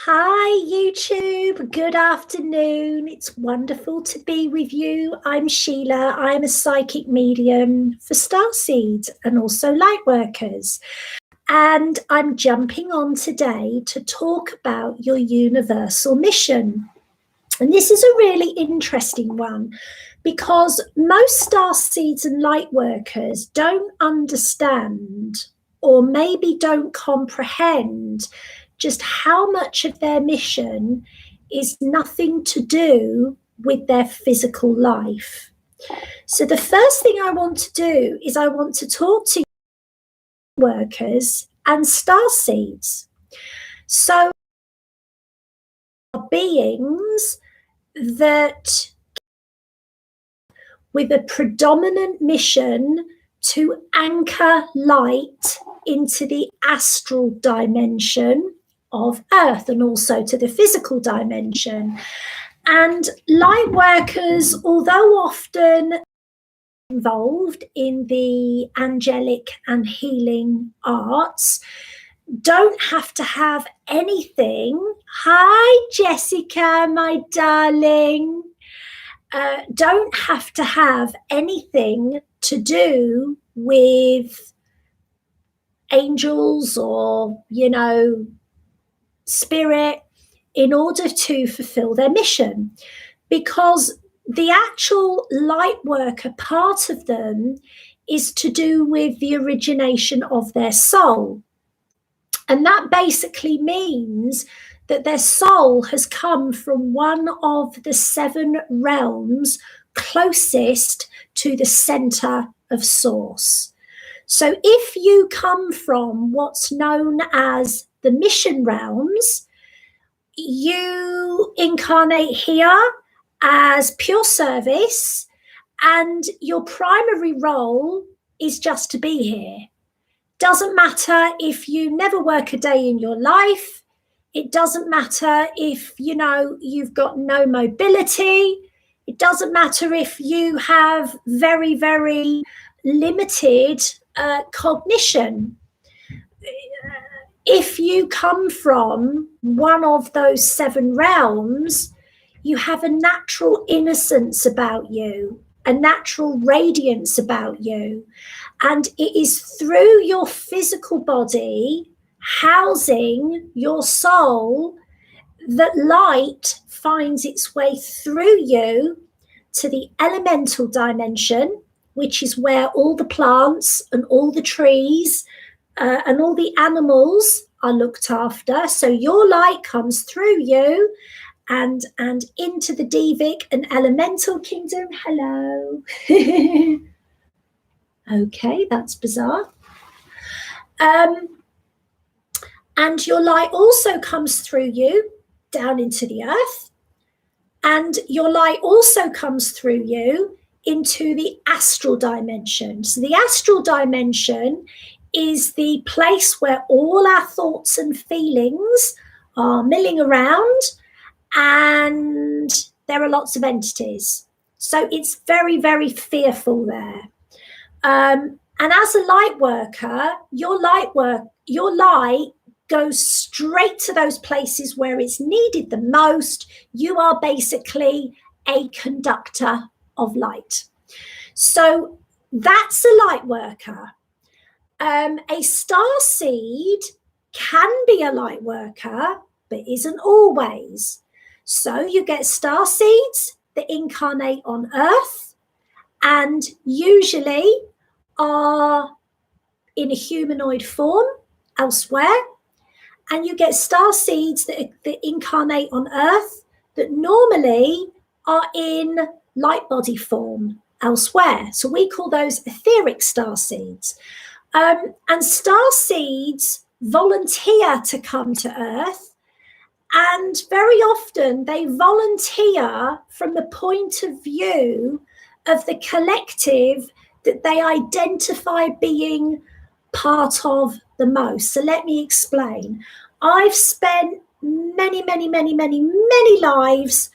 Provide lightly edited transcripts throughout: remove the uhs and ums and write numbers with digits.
Hi, YouTube. Good afternoon. It's wonderful to be with you. I'm Sheila. I'm a psychic medium for starseeds and also lightworkers. And I'm jumping on today to talk about your universal mission. And this is a really interesting one because most starseeds and lightworkers don't understand or maybe don't comprehend just how much of their mission is nothing to do with their physical life. So the first thing I want to do is I want to talk to workers and starseeds. So beings that with a predominant mission to anchor light into the astral dimension of Earth and also to the physical dimension. And light workers, although often involved in the angelic and healing arts, don't have to have anything. Hi, Jessica, my darling. Don't have to have anything to do with angels or, spirit in order to fulfill their mission, because the actual light worker part of them is to do with the origination of their soul. And that basically means that their soul has come from one of the 7 realms closest to the center of source. So if you come from what's known as the mission realms, you incarnate here as pure service, and your primary role is just to be here. Doesn't matter if you never work a day in your life. It doesn't matter if, you've got no mobility. It doesn't matter if you have very, very limited cognition. If you come from one of those 7 realms, you have a natural innocence about you, a natural radiance about you. And it is through your physical body housing your soul that light finds its way through you to the elemental dimension, which is where all the plants and all the trees and all the animals are looked after. So your light comes through you and into the Devic and elemental kingdom. Hello. Okay, that's bizarre. And your light also comes through you down into the earth. And your light also comes through you into the astral dimension. So the astral dimension is the place where all our thoughts and feelings are milling around, and there are lots of entities. So it's very, very fearful there. And as a light worker, your light goes straight to those places where it's needed the most. You are basically a conductor of light. So that's a light worker. A starseed can be a light worker, but isn't always. So you get starseeds that incarnate on Earth and usually are in a humanoid form elsewhere. And you get starseeds that incarnate on Earth that normally are in light body form elsewhere. So we call those etheric starseeds. And starseeds volunteer to come to Earth, and very often they volunteer from the point of view of the collective that they identify being part of the most. So let me explain. I've spent many, many, many, many, many lives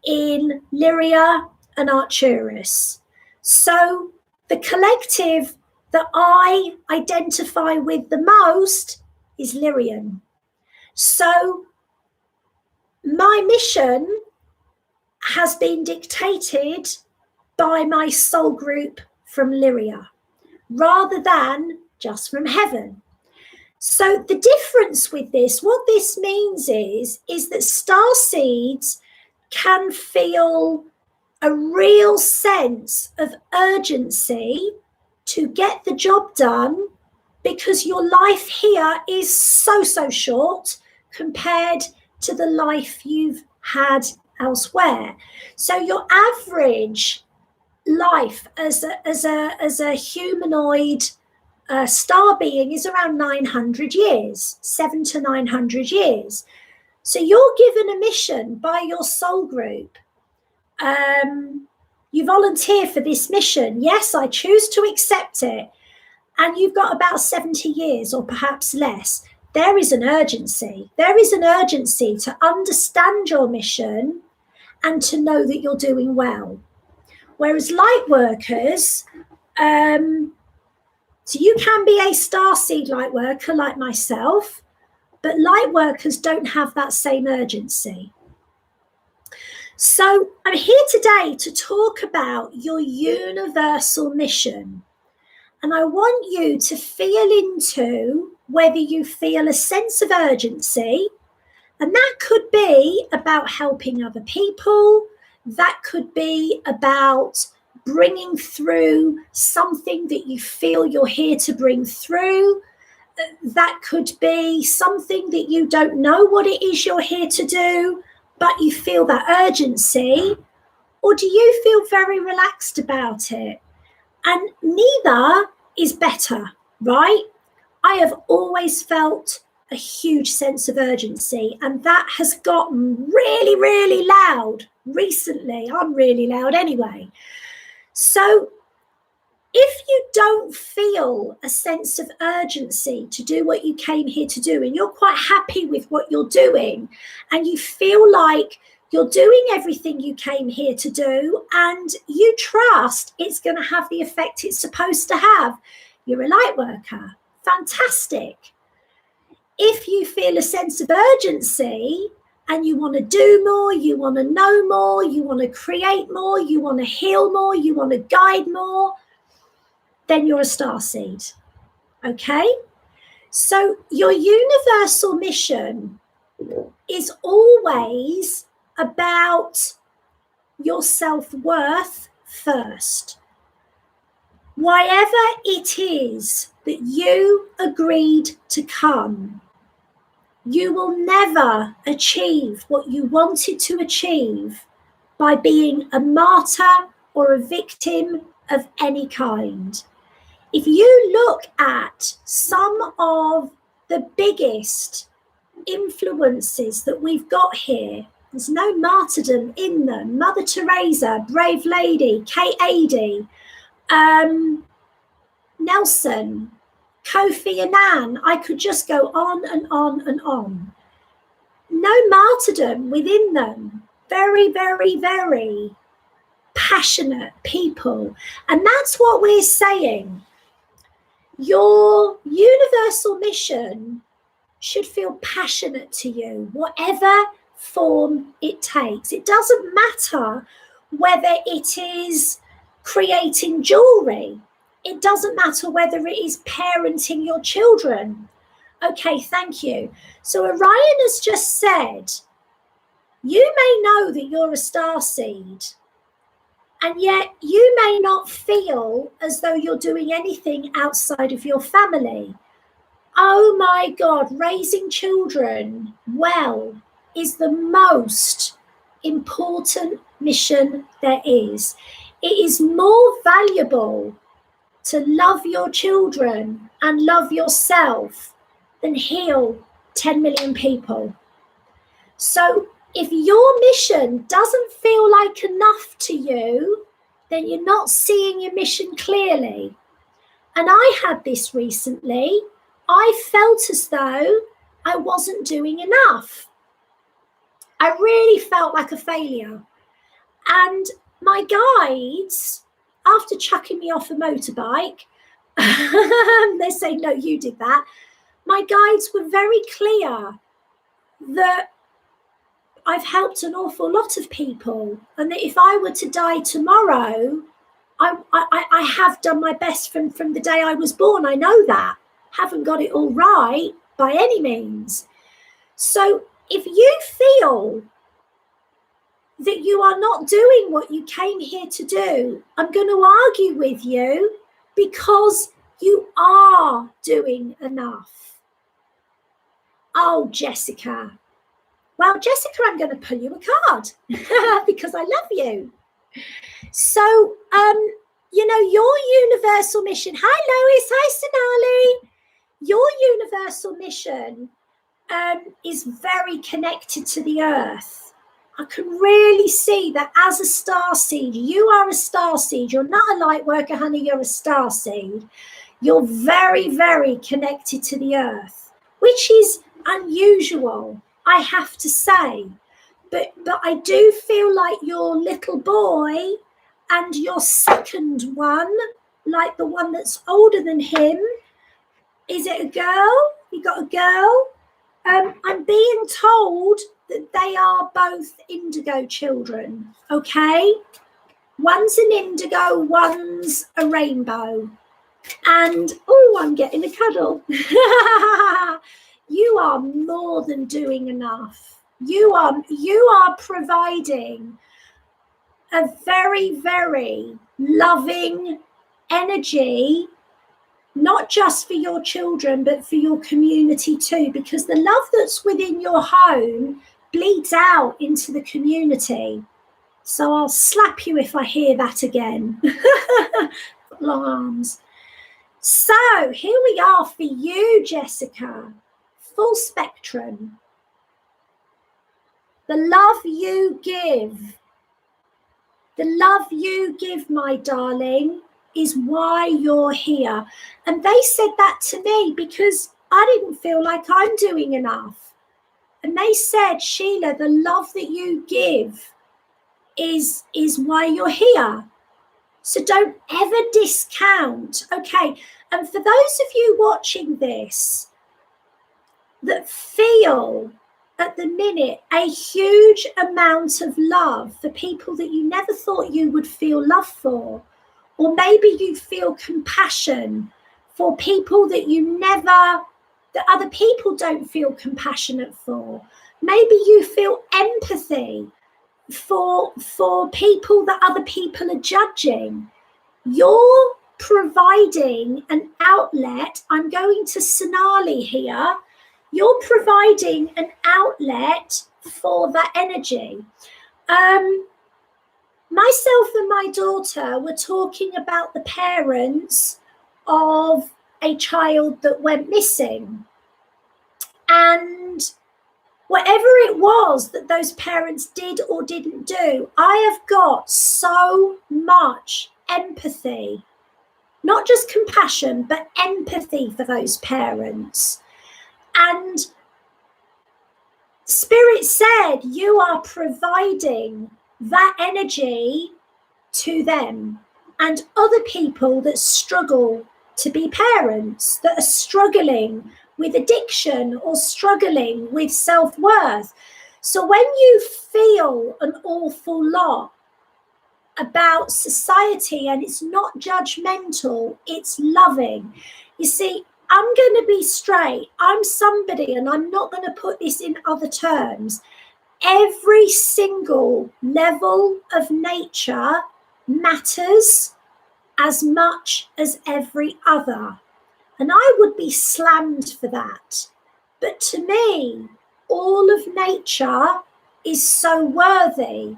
in Lyria and Arcturus. So the collective that I identify with the most is Lyrian. So my mission has been dictated by my soul group from Lyria, rather than just from heaven. So the difference with this, what this means is that starseeds can feel a real sense of urgency to get the job done, because your life here is so short compared to the life you've had elsewhere. So your average life as a humanoid star being is around 900 years, 700 to 900 years. So you're given a mission by your soul group. You volunteer for this mission. Yes, I choose to accept it. And you've got about 70 years or perhaps less. There is an urgency. There is an urgency to understand your mission and to know that you're doing well. Whereas light workers, so you can be a starseed light worker like myself, but light workers don't have that same urgency. So I'm here today to talk about your universal mission. And I want you to feel into whether you feel a sense of urgency, and that could be about helping other people. That could be about bringing through something that you feel you're here to bring through. That could be something that you don't know what it is you're here to do, but you feel that urgency. Or do you feel very relaxed about it? And neither is better, right? I have always felt a huge sense of urgency, and that has gotten really, really loud recently. I'm really loud anyway. So if you don't feel a sense of urgency to do what you came here to do, and you're quite happy with what you're doing, and you feel like you're doing everything you came here to do, and you trust it's going to have the effect it's supposed to have, you're a light worker. Fantastic. If you feel a sense of urgency and you want to do more, you want to know more, you want to create more, you want to heal more, you want to guide more, then you're a starseed. Okay? So your universal mission is always about your self-worth first. Whatever it is that you agreed to come, you will never achieve what you wanted to achieve by being a martyr or a victim of any kind. If you look at some of the biggest influences that we've got here, there's no martyrdom in them. Mother Teresa, Brave Lady, K.A.D., Nelson, Kofi Annan, I could just go on and on and on. No martyrdom within them. Very, very, very passionate people. And that's what we're saying. Your universal mission should feel passionate to you, whatever form it takes. It doesn't matter whether it is creating jewelry. It doesn't matter whether it is parenting your children. Okay, thank you. So Orion has just said, you may know that you're a starseed, and yet you may not feel as though you're doing anything outside of your family. Oh my God, raising children well is the most important mission there is. It is more valuable to love your children and love yourself than heal 10 million people. So if your mission doesn't feel like enough to you, then you're not seeing your mission clearly. And I had this recently. I felt as though I wasn't doing enough. I really felt like a failure. And my guides, after chucking me off a motorbike, they say, no, you did that. My guides were very clear that I've helped an awful lot of people, and that if I were to die tomorrow, I have done my best from the day I was born. I know that. Haven't got it all right by any means. So if you feel that you are not doing what you came here to do, I'm going to argue with you, because you are doing enough. Oh, Jessica. Well, Jessica, I'm going to pull you a card because I love you. So, your universal mission. Hi, Lois. Hi, Sonali. Your universal mission is very connected to the earth. I can really see that as a starseed. You are a starseed. You're not a light worker, honey. You're a starseed. You're very, very connected to the earth, which is unusual, I have to say. But I do feel like your little boy and your second one, like the one that's older than him, is it a girl? You got a girl? I'm being told that they are both indigo children, okay? One's an indigo, one's a rainbow. And, oh, I'm getting a cuddle. You are more than doing enough. You are providing a very, very loving energy, not just for your children, but for your community too, because the love that's within your home bleeds out into the community. So I'll slap you if I hear that again. Long arms. So here we are for you, Jessica. Full spectrum. The love you give. The love you give, my darling, is why you're here. And they said that to me because I didn't feel like I'm doing enough. And they said, Sheila, the love that you give is why you're here. So don't ever discount. Okay. And for those of you watching this that feel at the minute a huge amount of love for people that you never thought you would feel love for, or maybe you feel compassion for people that that other people don't feel compassionate for. Maybe you feel empathy for people that other people are judging. You're providing an outlet. I'm going to Sonali here. You're providing an outlet for that energy. Myself and my daughter were talking about the parents of a child that went missing. And whatever it was that those parents did or didn't do, I have got so much empathy, not just compassion, but empathy for those parents. And Spirit said, you are providing that energy to them and other people that struggle to be parents, that are struggling with addiction or struggling with self-worth. So when you feel an awful lot about society, and it's not judgmental, it's loving. You see, I'm going to be straight. I'm somebody, and I'm not going to put this in other terms. Every single level of nature matters as much as every other. And I would be slammed for that. But to me, all of nature is so worthy.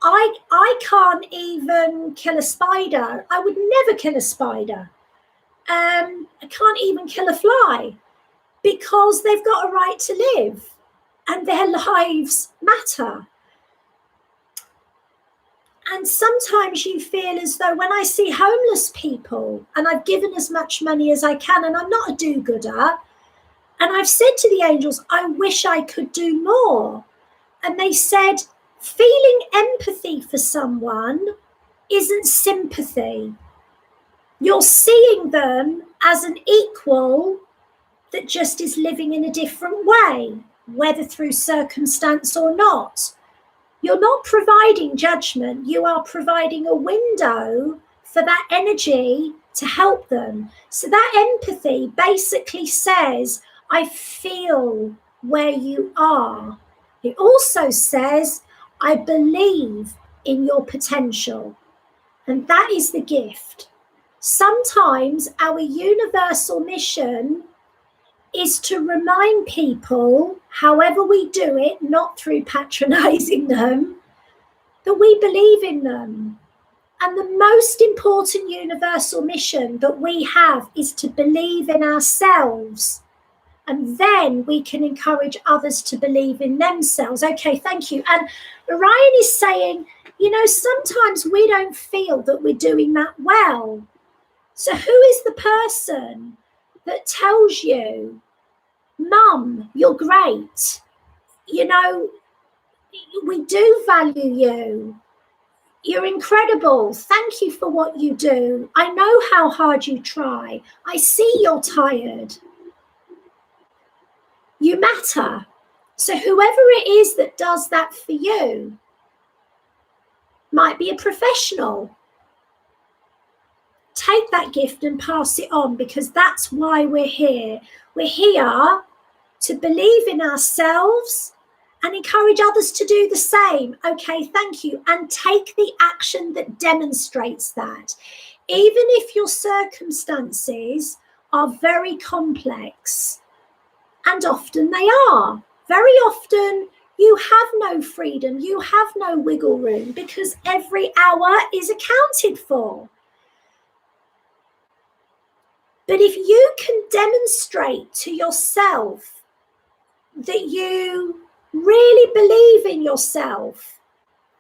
I can't even kill a spider. I would never kill a spider. I can't even kill a fly because they've got a right to live and their lives matter. And sometimes you feel as though when I see homeless people, and I've given as much money as I can, and I'm not a do-gooder, and I've said to the angels, I wish I could do more. And they said, feeling empathy for someone isn't sympathy. You're seeing them as an equal that just is living in a different way. whether through circumstance or not. You're not providing judgment. You are providing a window for that energy to help them. So that empathy basically says, I feel where you are. It also says, I believe in your potential. And that is the gift. Sometimes our universal mission is to remind people, however we do it, not through patronizing them, that we believe in them. And the most important universal mission that we have is to believe in ourselves. And then we can encourage others to believe in themselves. Okay, thank you. And Orion is saying, sometimes we don't feel that we're doing that well. So who is the person that tells you, Mum, you're great. We do value you. You're incredible. Thank you for what you do. I know how hard you try. I see you're tired. You matter. So whoever it is that does that for you might be a professional. Take that gift and pass it on, because that's why we're here. We're here to believe in ourselves and encourage others to do the same. Okay, thank you. And take the action that demonstrates that. Even if your circumstances are very complex, and often they are, very often you have no freedom, you have no wiggle room, because every hour is accounted for. But if you can demonstrate to yourself that you really believe in yourself,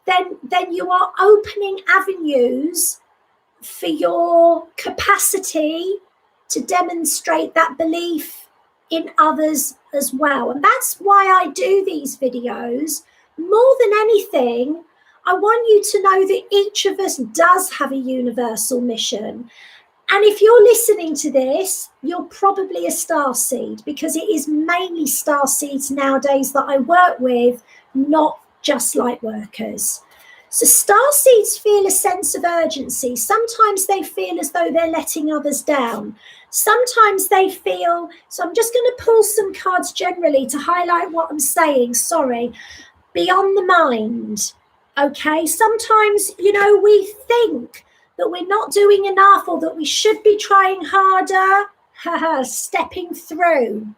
then you are opening avenues for your capacity to demonstrate that belief in others as well. And that's why I do these videos. More than anything, I want you to know that each of us does have a universal mission. And if you're listening to this, you're probably a starseed, because it is mainly starseeds nowadays that I work with, not just light workers. So starseeds feel a sense of urgency. Sometimes they feel as though they're letting others down. Sometimes they feel, so I'm just going to pull some cards generally to highlight what I'm saying, sorry, beyond the mind. Okay, sometimes, we think that we're not doing enough, or that we should be trying harder. Stepping through.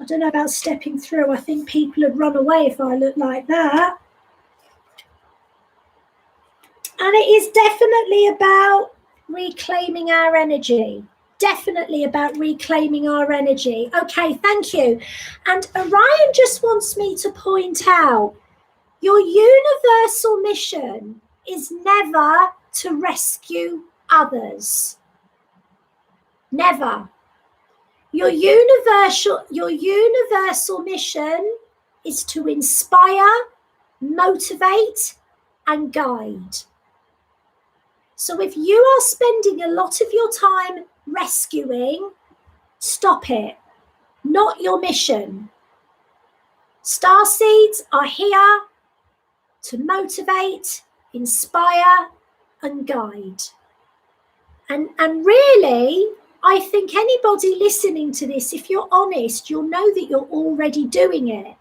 I don't know about stepping through. I think people would run away if I look like that. And it is definitely about reclaiming our energy. Definitely about reclaiming our energy. Okay, thank you. And Orion just wants me to point out, your universal mission is never to rescue others. Never. Your universal mission is to inspire, motivate, and guide. So if you are spending a lot of your time rescuing, stop it. Not your mission. Starseeds are here to motivate, inspire, and guide. And really, I think anybody listening to this, if you're honest, you'll know that you're already doing it.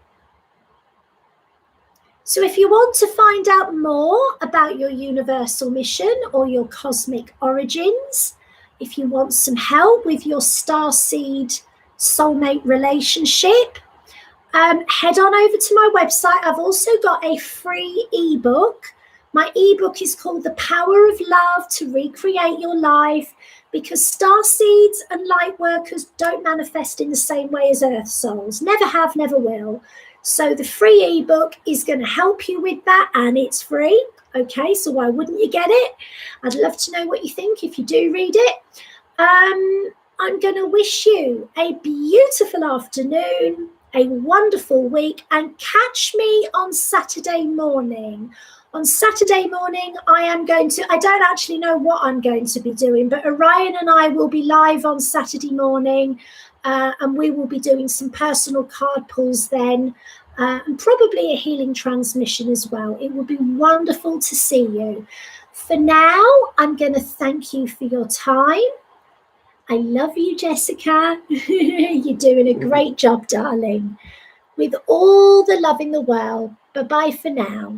So if you want to find out more about your universal mission or your cosmic origins, if you want some help with your starseed soulmate relationship, head on over to my website. I've also got a free ebook. My ebook is called The Power of Love to Recreate Your Life, because starseeds and light workers don't manifest in the same way as earth souls. Never have, never will. So the free ebook is going to help you with that, and it's free. Okay, so why wouldn't you get it? I'd love to know what you think if you do read it. I'm going to wish you a beautiful afternoon, a wonderful week, and catch me on Saturday morning. On Saturday morning, I don't actually know what I'm going to be doing, but Orion and I will be live on Saturday morning. and we will be doing some personal card pulls then, and probably a healing transmission as well. It would be wonderful to see you. For now, I'm going to thank you for your time. I love you, Jessica. You're doing a great job, darling. With all the love in the world. Bye-bye for now.